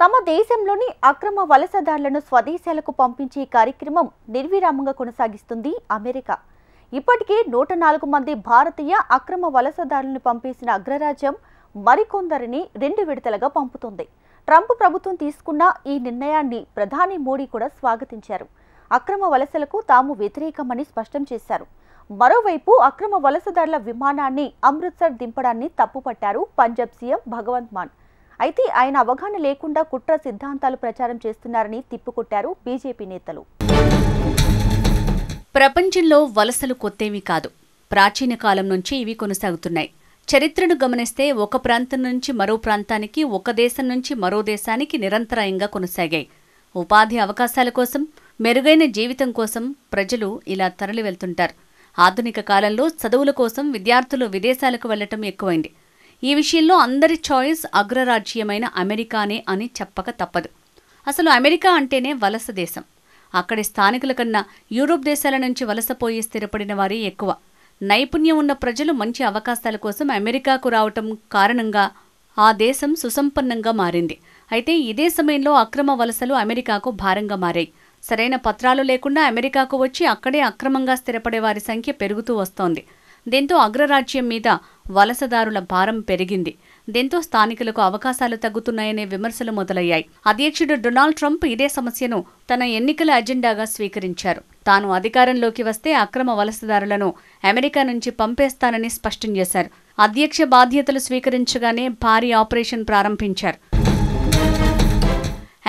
తమ దేశంలోని అక్రమ వలసదారులను స్వదేశాలకు పంపించే కార్యక్రమం నిర్విరామంగా కొనసాగిస్తుంది అమెరికా. ఇప్పటికే 104 మంది భారతీయ అక్రమ వలసదారులను పంపేసిన అగ్రరాజ్యం మరికొందరిని 2 విడతలుగా పంపుతుంది. ట్రంప్ ప్రభుత్వం తీసుకున్న ఈ నిర్ణయాన్ని ప్రధాని మోడీ కూడా స్వాగతించారు. అక్రమ వలసలకు తాము వ్యతిరేకమని స్పష్టం చేశారు. మరోవైపు అక్రమ వలసదారుల విమానాన్ని అమృత్సర్ దింపడాన్ని తప్పుపట్టారు పంజాబ్ సీఎం భగవంత్ మాన్. అయితే ఆయన అవగాహన లేకుండా కుట్ర సిద్ధాంతాలు ప్రచారం చేస్తున్నారని తిప్పుకొట్టారు బీజేపీ నేతలు. ప్రపంచంలో వలసలు కొత్తేమీ కాదు. ప్రాచీన కాలం నుంచి ఇవి కొనసాగుతున్నాయి. చరిత్రను గమనిస్తే ఒక ప్రాంతం నుంచి మరో ప్రాంతానికి, ఒక దేశం నుంచి మరో దేశానికి నిరంతరాయంగా కొనసాగాయి. ఉపాధి అవకాశాల కోసం, మెరుగైన జీవితం కోసం ప్రజలు ఇలా తరలి వెళ్తుంటారు. ఆధునిక కాలంలో చదువుల కోసం విద్యార్థులు విదేశాలకు వెళ్లటం ఎక్కువైంది. ఈ విషయంలో అందరి చాయిస్ అగ్రరాజ్యమైన అమెరికానే అని చెప్పక తప్పదు. అసలు అమెరికా అంటేనే వలస దేశం. అక్కడి స్థానికుల కన్నా యూరోప్ దేశాల నుంచి వలసపోయి స్థిరపడిన వారే ఎక్కువ. నైపుణ్యం ఉన్న ప్రజలు మంచి అవకాశాల కోసం అమెరికాకు రావటం కారణంగా ఆ దేశం సుసంపన్నంగా మారింది. అయితే ఇదే సమయంలో అక్రమ వలసలు అమెరికాకు భారంగా మారాయి. సరైన పత్రాలు లేకుండా అమెరికాకు వచ్చి అక్కడే అక్రమంగా స్థిరపడే వారి సంఖ్య పెరుగుతూ వస్తోంది. దీంతో అగ్రరాజ్యం మీద వలసదారుల భారం పెరిగింది. దీంతో స్థానికులకు అవకాశాలు తగ్గుతున్నాయనే విమర్శలు మొదలయ్యాయి. అధ్యక్షుడు డొనాల్డ్ ట్రంప్ ఇదే సమస్యను తన ఎన్నికల అజెండాగా స్వీకరించారు. తాను అధికారంలోకి వస్తే అక్రమ వలసదారులను అమెరికా నుంచి పంపేస్తానని స్పష్టం చేశారు. అధ్యక్ష బాధ్యతలు స్వీకరించగానే భారీ ఆపరేషన్ ప్రారంభించారు.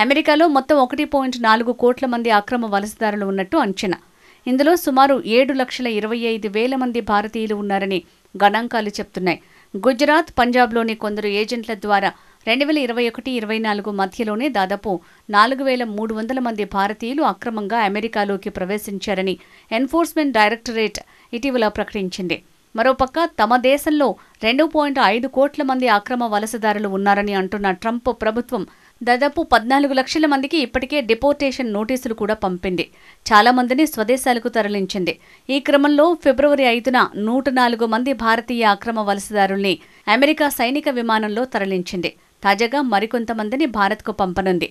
అమెరికాలో మొత్తం 1.4 కోట్ల మంది అక్రమ వలసదారులు ఉన్నట్టు అంచనా. ఇందులో సుమారు 7,25,000 మంది భారతీయులు ఉన్నారని గణాంకాలు చెప్తున్నాయి. గుజరాత్, పంజాబ్లోని కొందరు ఏజెంట్ల ద్వారా 2021-24 మధ్యలోనే దాదాపు 4,300 మంది భారతీయులు అక్రమంగా అమెరికాలోకి ప్రవేశించారని ఎన్ఫోర్స్మెంట్ డైరెక్టరేట్ ఇటీవల ప్రకటించింది. మరోపక్క తమ దేశంలో 2.5 కోట్ల మంది అక్రమ వలసదారులు ఉన్నారని అంటున్న ట్రంప్ ప్రభుత్వం దాదాపు 14 లక్షల మందికి ఇప్పటికే డిపోర్టేషన్ నోటీసులు కూడా పంపింది. చాలా మందిని స్వదేశాలకు తరలించింది. ఈ క్రమంలో ఫిబ్రవరి 5న 104 మంది భారతీయ అక్రమ వలసదారుల్ని అమెరికా సైనిక విమానంలో తరలించింది. తాజాగా మరికొంతమందిని భారత్కు పంపనుంది.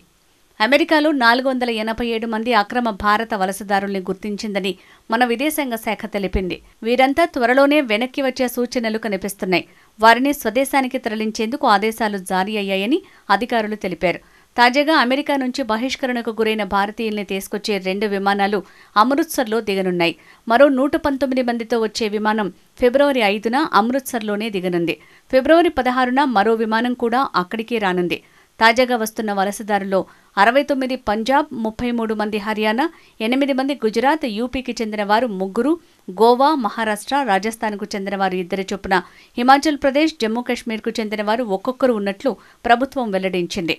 అమెరికాలో 487 మంది అక్రమ భారత వలసదారుల్ని గుర్తించిందని మన విదేశాంగ శాఖ తెలిపింది. వీరంతా త్వరలోనే వెనక్కి వచ్చే సూచనలు కనిపిస్తున్నాయి. వారిని స్వదేశానికి తరలించేందుకు ఆదేశాలు జారీ అయ్యాయని అధికారులు తెలిపారు. తాజాగా అమెరికా నుంచి బహిష్కరణకు గురైన భారతీయుల్ని తీసుకొచ్చే 2 విమానాలు అమృత్సర్లో దిగనున్నాయి. మరో 119 మందితో వచ్చే విమానం ఫిబ్రవరి 5న అమృత్సర్లోనే దిగనుంది. ఫిబ్రవరి 16న మరో విమానం కూడా అక్కడికే రానుంది. తాజాగా వస్తున్న వలసదారుల్లో 69 పంజాబ్, 33 మంది హర్యానా, 8 మంది గుజరాత్, యూపీకి చెందిన వారు 3, గోవా, మహారాష్ట్ర, రాజస్థాన్కు చెందిన వారు 2 చొప్పున, హిమాచల్ ప్రదేశ్, జమ్మూ కాశ్మీర్కు చెందిన వారు ఒక్కొక్కరు ఉన్నట్లు ప్రభుత్వం వెల్లడించింది.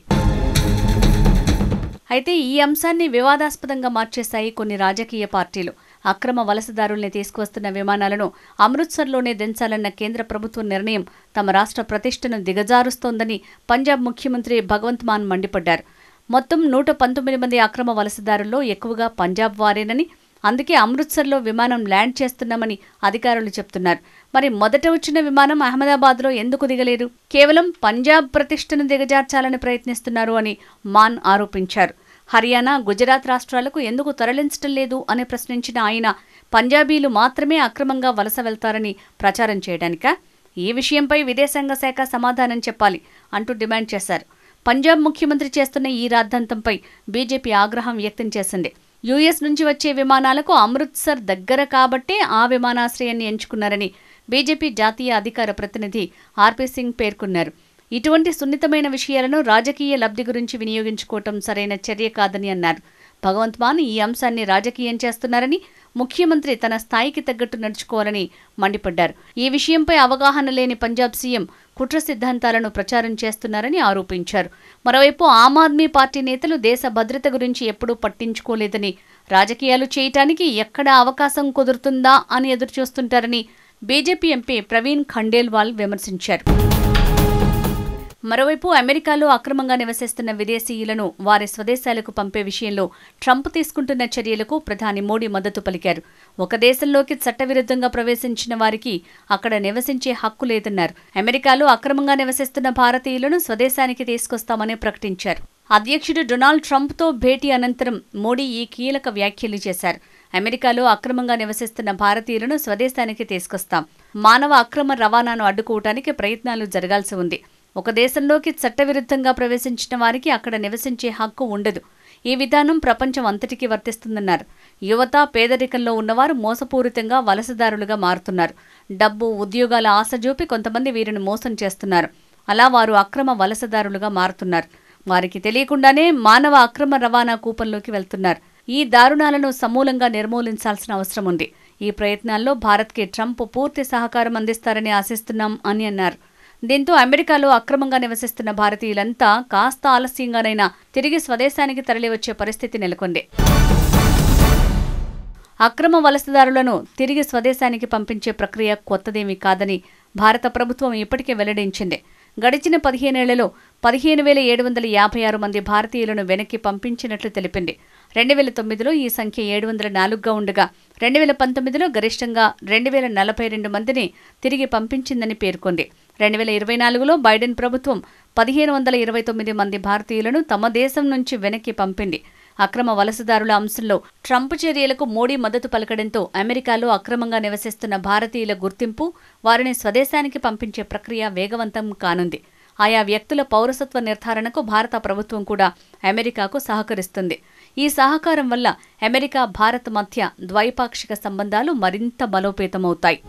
అయితే ఈ అంశాన్ని వివాదాస్పదంగా మార్చేశాయి కొన్ని రాజకీయ పార్టీలు. అక్రమ వలసదారుల్ని తీసుకువస్తున్న విమానాలను అమృత్సర్లోనే దించాలన్న కేంద్ర ప్రభుత్వ నిర్ణయం తమ రాష్ట్ర ప్రతిష్టను దిగజారుస్తోందని పంజాబ్ ముఖ్యమంత్రి భగవంత్ మాన్ మండిపడ్డారు. మొత్తం 119 మంది అక్రమ వలసదారుల్లో ఎక్కువగా పంజాబ్ వారేనని, అందుకే అమృత్సర్లో విమానం ల్యాండ్ చేస్తున్నామని అధికారులు చెప్తున్నారు. మరి మొదట వచ్చిన విమానం అహ్మదాబాద్లో ఎందుకు దిగలేదు? కేవలం పంజాబ్ ప్రతిష్టను దిగజార్చాలని ప్రయత్నిస్తున్నారు అని మాన్ ఆరోపించారు. హర్యానా, గుజరాత్ రాష్ట్రాలకు ఎందుకు తరలించడం లేదు అని ప్రశ్నించిన ఆయన, పంజాబీలు మాత్రమే అక్రమంగా వలస వెళ్తారని ప్రచారం చేయడానికా? ఈ విషయంపై విదేశాంగ శాఖ సమాధానం చెప్పాలి అంటూ డిమాండ్ చేశారు. పంజాబ్ ముఖ్యమంత్రి చేస్తున్న ఈ రాద్ధాంతంపై బీజేపీ ఆగ్రహం వ్యక్తం చేసింది. యూఎస్ నుంచి వచ్చే విమానాలకు అమృత్సర్ దగ్గర కాబట్టే ఆ విమానాశ్రయాన్ని ఎంచుకున్నారని బీజేపీ జాతీయ అధికార ప్రతినిధి ఆర్పీ సింగ్ పేర్కొన్నారు. ఇటువంటి సున్నితమైన విషయాలను రాజకీయ లబ్ధి గురించి వినియోగించుకోవటం సరైన చర్య కాదని అన్నారు. భగవంత్ మాన్ ఈ అంశాన్ని రాజకీయం చేస్తున్నారని, ముఖ్యమంత్రి తన స్థాయికి తగ్గట్టు నడుచుకోవాలని మండిపడ్డారు. ఈ విషయంపై అవగాహన లేని పంజాబ్ సీఎం కుట్ర సిద్ధాంతాలను ప్రచారం చేస్తున్నారని ఆరోపించారు. మరోవైపు ఆమ్ ఆద్మీ పార్టీ నేతలు దేశ భద్రత గురించి ఎప్పుడూ పట్టించుకోలేదని, రాజకీయాలు చేయటానికి ఎక్కడ అవకాశం కుదురుతుందా అని ఎదురుచూస్తుంటారని బీజేపీ ఎంపీ ప్రవీణ్ ఖండేల్వాల్ విమర్శించారు. మరోవైపు అమెరికాలో అక్రమంగా నివసిస్తున్న విదేశీయులను వారి స్వదేశాలకు పంపే విషయంలో ట్రంప్ తీసుకుంటున్న చర్యలకు ప్రధాని మోడీ మద్దతు పలికారు. ఒక దేశంలోకి చట్టవిరుద్ధంగా ప్రవేశించిన వారికి అక్కడ నివసించే హక్కు లేదన్నారు. అమెరికాలో అక్రమంగా నివసిస్తున్న భారతీయులను స్వదేశానికి తీసుకొస్తామని ప్రకటించారు. అధ్యక్షుడు డొనాల్డ్ ట్రంప్తో భేటీ అనంతరం మోడీ ఈ కీలక వ్యాఖ్యలు చేశారు. అమెరికాలో అక్రమంగా నివసిస్తున్న భారతీయులను స్వదేశానికి తీసుకొస్తాం. మానవ అక్రమ రవాణాను అడ్డుకోవటానికి ప్రయత్నాలు జరగాల్సి ఉంది. ఒక దేశంలోకి చట్టవిరుద్ధంగా ప్రవేశించిన వారికి అక్కడ నివసించే హక్కు ఉండదు. ఈ విధానం ప్రపంచం అంతటికీ వర్తిస్తుందన్నారు. యువత, పేదరికంలో ఉన్నవారు మోసపూరితంగా వలసదారులుగా మారుతున్నారు. డబ్బు, ఉద్యోగాల ఆశ చూపి కొంతమంది వీరిని మోసం చేస్తున్నారు. అలా వారు అక్రమ వలసదారులుగా మారుతున్నారు. వారికి తెలియకుండానే మానవ అక్రమ రవాణా కూపంలోకి వెళ్తున్నారు. ఈ దారుణాలను సమూలంగా నిర్మూలించాల్సిన అవసరం ఉంది. ఈ ప్రయత్నాల్లో భారత్కి ట్రంప్ పూర్తి సహకారం అందిస్తారని ఆశిస్తున్నాం అని అన్నారు. దీంతో అమెరికాలో అక్రమంగా నివసిస్తున్న భారతీయులంతా కాస్త ఆలస్యంగానైనా తిరిగి స్వదేశానికి తరలివచ్చే పరిస్థితి నెలకొంది. అక్రమ వలసదారులను తిరిగి స్వదేశానికి పంపించే ప్రక్రియ కొత్తదేమీ కాదని భారత ప్రభుత్వం ఇప్పటికే వెల్లడించింది. గడిచిన 15 ఏళ్లలో 15,756 మంది భారతీయులను వెనక్కి పంపించినట్లు తెలిపింది. 2009లో ఈ సంఖ్య 704గా ఉండగా 2019లో గరిష్టంగా 2,042 మందిని తిరిగి పంపించిందని పేర్కొంది. 2024లో బైడెన్ ప్రభుత్వం 1,529 మంది భారతీయులను తమ దేశం నుంచి వెనక్కి పంపింది. అక్రమ వలసదారుల అంశంలో ట్రంప్ చర్యలకు మోడీ మద్దతు పలకడంతో అమెరికాలో అక్రమంగా నివసిస్తున్న భారతీయుల గుర్తింపు, వారిని స్వదేశానికి పంపించే ప్రక్రియ వేగవంతం కానుంది. ఆయా వ్యక్తుల పౌరసత్వ నిర్ధారణకు భారత ప్రభుత్వం కూడా అమెరికాకు సహకరిస్తుంది. ఈ సహకారం వల్ల అమెరికా, భారత్ మధ్య ద్వైపాక్షిక సంబంధాలు మరింత బలోపేతమవుతాయి.